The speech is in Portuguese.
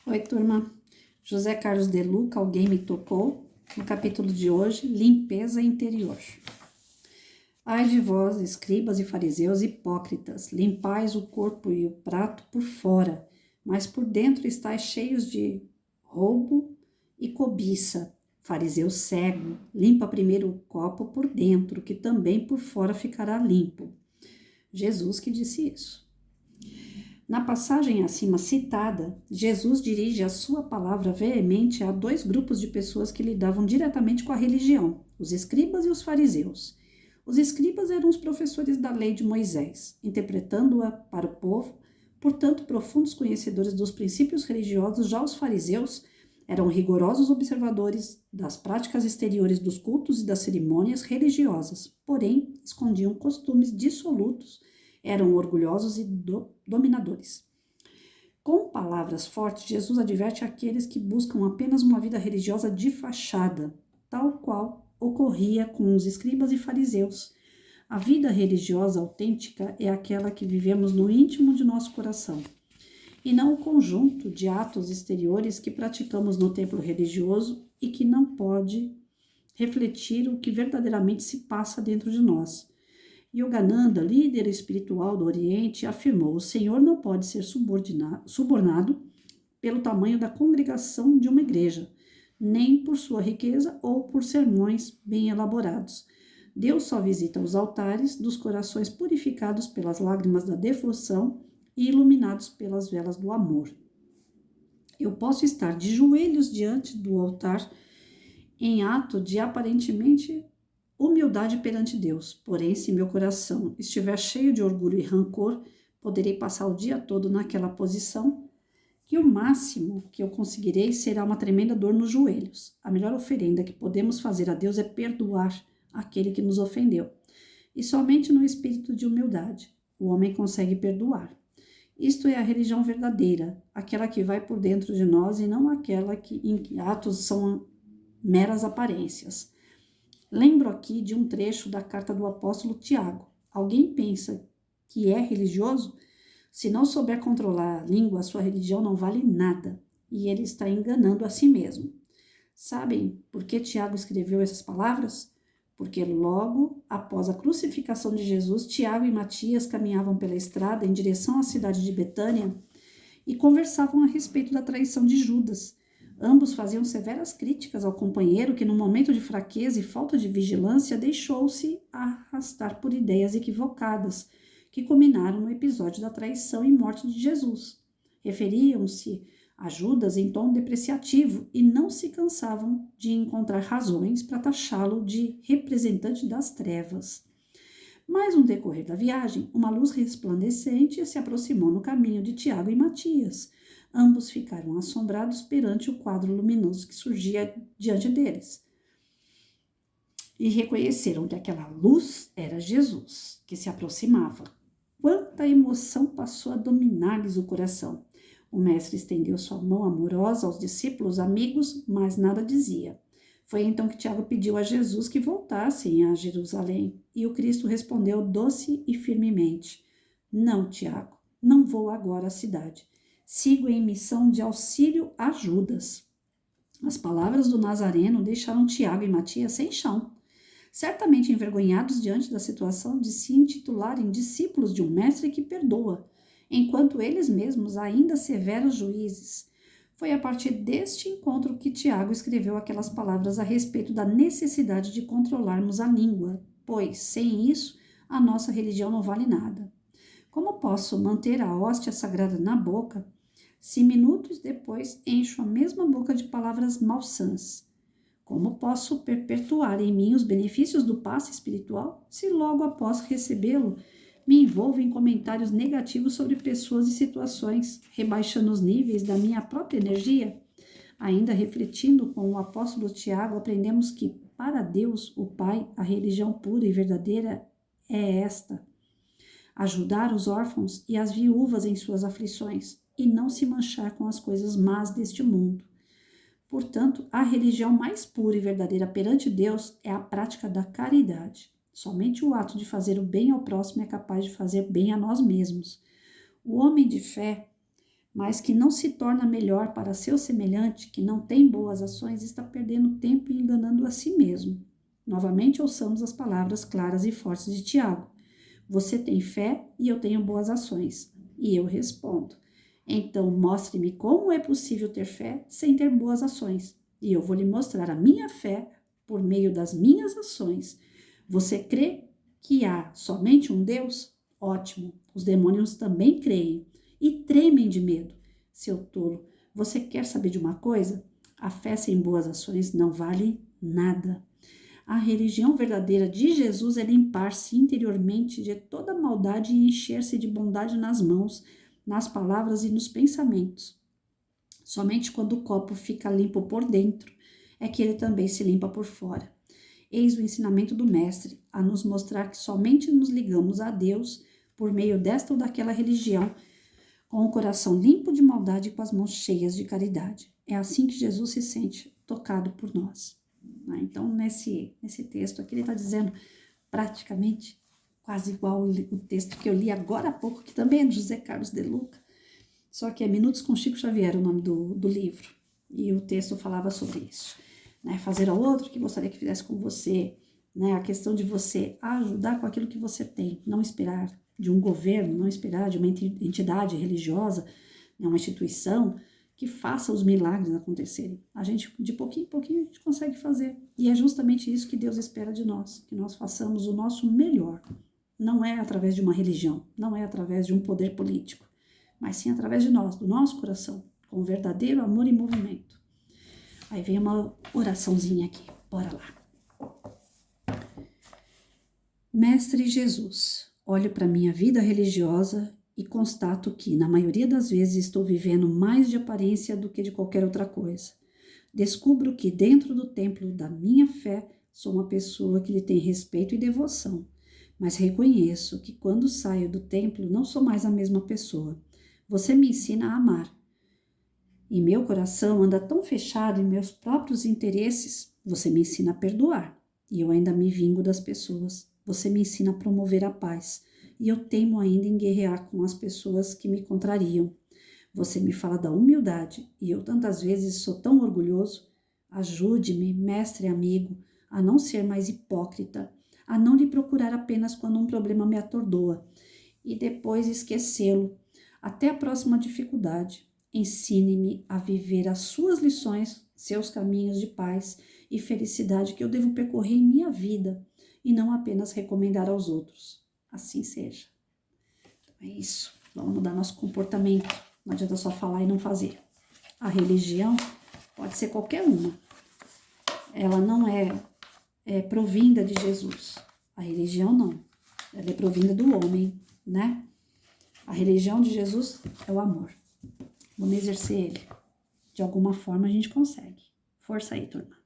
Oi, turma. José Carlos de Luca, Alguém Me Tocou, no capítulo de hoje, Limpeza Interior. Ai de vós, escribas e fariseus hipócritas, limpais o corpo e o prato por fora, mas por dentro estáis cheios de roubo e cobiça. Fariseu cego, limpa primeiro o copo por dentro, que também por fora ficará limpo. Jesus que disse isso. Na passagem acima citada, Jesus dirige a sua palavra veemente a dois grupos de pessoas que lidavam diretamente com a religião, os escribas e os fariseus. Os escribas eram os professores da lei de Moisés, interpretando-a para o povo, portanto profundos conhecedores dos princípios religiosos. Já os fariseus eram rigorosos observadores das práticas exteriores dos cultos e das cerimônias religiosas, porém escondiam costumes dissolutos, eram orgulhosos e dominadores. Com palavras fortes, Jesus adverte aqueles que buscam apenas uma vida religiosa de fachada, tal qual ocorria com os escribas e fariseus. A vida religiosa autêntica é aquela que vivemos no íntimo de nosso coração, e não o conjunto de atos exteriores que praticamos no templo religioso e que não pode refletir o que verdadeiramente se passa dentro de nós. Yogananda, líder espiritual do Oriente, afirmou: o Senhor não pode ser subornado pelo tamanho da congregação de uma igreja, nem por sua riqueza ou por sermões bem elaborados. Deus só visita os altares dos corações purificados pelas lágrimas da devoção e iluminados pelas velas do amor. Eu posso estar de joelhos diante do altar em ato de aparentemente humildade perante Deus, porém, se meu coração estiver cheio de orgulho e rancor, poderei passar o dia todo naquela posição, que o máximo que eu conseguirei será uma tremenda dor nos joelhos. A melhor oferenda que podemos fazer a Deus é perdoar aquele que nos ofendeu, e somente no espírito de humildade o homem consegue perdoar. Isto é a religião verdadeira, aquela que vai por dentro de nós e não aquela em que atos são meras aparências. Lembro aqui de um trecho da carta do apóstolo Tiago. Alguém pensa que é religioso? Se não souber controlar a língua, a sua religião não vale nada, e ele está enganando a si mesmo. Sabem por que Tiago escreveu essas palavras? Porque logo após a crucificação de Jesus, Tiago e Matias caminhavam pela estrada em direção à cidade de Betânia e conversavam a respeito da traição de Judas. Ambos faziam severas críticas ao companheiro que, num momento de fraqueza e falta de vigilância, deixou-se arrastar por ideias equivocadas, que culminaram no episódio da traição e morte de Jesus. Referiam-se a Judas em tom depreciativo e não se cansavam de encontrar razões para taxá-lo de representante das trevas. Mas no decorrer da viagem, uma luz resplandecente se aproximou no caminho de Tiago e Matias. Ambos ficaram assombrados perante o quadro luminoso que surgia diante deles e reconheceram que aquela luz era Jesus, que se aproximava. Quanta emoção passou a dominar-lhes o coração! O mestre estendeu sua mão amorosa aos discípulos amigos, mas nada dizia. Foi então que Tiago pediu a Jesus que voltassem a Jerusalém, e o Cristo respondeu doce e firmemente: não, Tiago, não vou agora à cidade. Sigo em missão de auxílio a Judas. As palavras do Nazareno deixaram Tiago e Matias sem chão, certamente envergonhados diante da situação de se intitularem discípulos de um mestre que perdoa, enquanto eles mesmos ainda severos juízes. Foi a partir deste encontro que Tiago escreveu aquelas palavras a respeito da necessidade de controlarmos a língua, pois, sem isso, a nossa religião não vale nada. Como posso manter a hóstia sagrada na boca se minutos depois encho a mesma boca de palavras malsãs? Como posso perpetuar em mim os benefícios do passe espiritual se logo após recebê-lo me envolvo em comentários negativos sobre pessoas e situações, rebaixando os níveis da minha própria energia? Ainda refletindo com o apóstolo Tiago, aprendemos que, para Deus, o Pai, a religião pura e verdadeira é esta: ajudar os órfãos e as viúvas em suas aflições, e não se manchar com as coisas más deste mundo. Portanto, a religião mais pura e verdadeira perante Deus é a prática da caridade. Somente o ato de fazer o bem ao próximo é capaz de fazer bem a nós mesmos. O homem de fé mas que não se torna melhor para seu semelhante, que não tem boas ações, está perdendo tempo e enganando a si mesmo. Novamente, ouçamos as palavras claras e fortes de Tiago. Você tem fé e eu tenho boas ações. E eu respondo. Então, mostre-me como é possível ter fé sem ter boas ações. E eu vou lhe mostrar a minha fé por meio das minhas ações. Você crê que há somente um Deus? Ótimo. Os demônios também creem e tremem de medo. Seu tolo, você quer saber de uma coisa? A fé sem boas ações não vale nada. A religião verdadeira de Jesus é limpar-se interiormente de toda maldade e encher-se de bondade nas mãos, nas palavras e nos pensamentos. Somente quando o copo fica limpo por dentro é que ele também se limpa por fora. Eis o ensinamento do Mestre, a nos mostrar que somente nos ligamos a Deus por meio desta ou daquela religião, com o coração limpo de maldade e com as mãos cheias de caridade. É assim que Jesus se sente tocado por nós. Então, nesse texto aqui, ele está dizendo praticamente quase igual o texto que eu li agora há pouco, que também é de José Carlos de Luca, só que é Minutos com Chico Xavier, o nome do livro. E o texto falava sobre isso. Fazer ao outro o que gostaria que fizesse com você. A questão de você ajudar com aquilo que você tem. Não esperar de um governo, não esperar de uma entidade religiosa, uma instituição que faça os milagres acontecerem. A gente, de pouquinho em pouquinho, a gente consegue fazer. E é justamente isso que Deus espera de nós, que nós façamos o nosso melhor. Não é através de uma religião, não é através de um poder político, mas sim através de nós, do nosso coração, com verdadeiro amor e movimento. Aí vem uma oraçãozinha aqui, bora lá. Mestre Jesus, olho para minha vida religiosa e constato que, na maioria das vezes, estou vivendo mais de aparência do que de qualquer outra coisa. Descubro que, dentro do templo da minha fé, sou uma pessoa que lhe tem respeito e devoção, mas reconheço que, quando saio do templo, não sou mais a mesma pessoa. Você me ensina a amar. E meu coração anda tão fechado em meus próprios interesses, você me ensina a perdoar. E eu ainda me vingo das pessoas. Você me ensina a promover a paz. E eu teimo ainda em guerrear com as pessoas que me contrariam. Você me fala da humildade, e eu tantas vezes sou tão orgulhoso. Ajude-me, mestre amigo, a não ser mais hipócrita, a não lhe procurar apenas quando um problema me atordoa, e depois esquecê-lo, até a próxima dificuldade. Ensine-me a viver as suas lições, seus caminhos de paz e felicidade que eu devo percorrer em minha vida, e não apenas recomendar aos outros. Assim seja. Então é isso. Vamos mudar nosso comportamento. Não adianta só falar e não fazer. A religião pode ser qualquer uma. Ela não é provinda de Jesus. A religião não. Ela é provinda do homem, né? A religião de Jesus é o amor. Vamos exercer ele. De alguma forma a gente consegue. Força aí, turma.